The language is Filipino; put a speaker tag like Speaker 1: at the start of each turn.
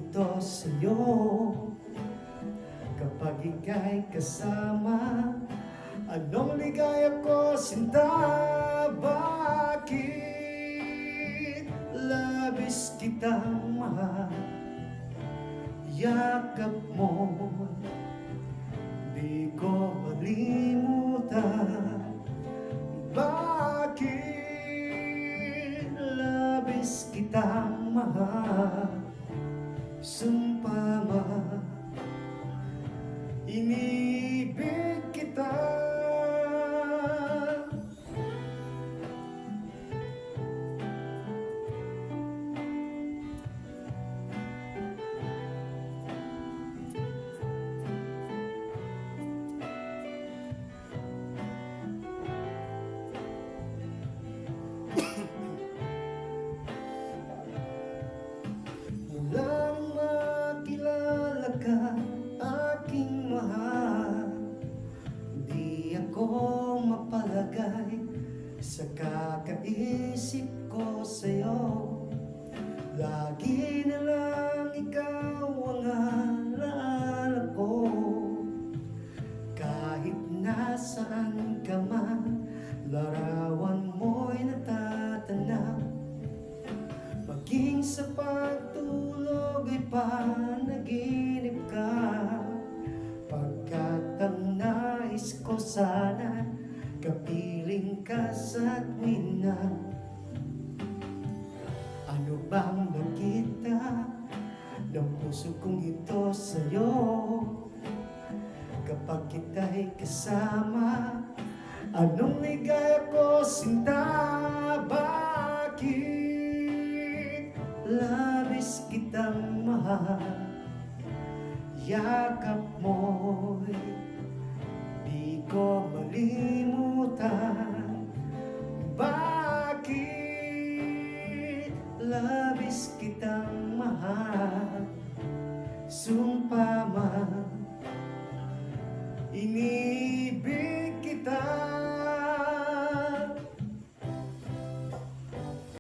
Speaker 1: ito sa'yo. Kapag ika'y kasama, anong ligaya ko, sinta. Bakit labis kitang mahal? Yakap mo, di ko malimutan. Bakit labis kitang mahal? Sumpa man, inibig kita. Walang makilala ka, aking mahal. Di ako mapalagay sa kakaisip ko sa'yo. Lagi na lang ikaw ang alaala ko. Kahit nasaan ka man, larawan mo'y natatanaw. Maging sa pagtulog ay panaginip ka. Pagkat ang nais ko sana, kapiling ka sa tuwin na. Ano bang nakita ng puso kong ito sa'yo? Kapag kita'y kasama, anong ligaya ko, sinta. Bakit labis kitang mahal? Yakap mo'y di ko malimutan. Bakit labis kitang mahal? Sumpa man, inibig kita.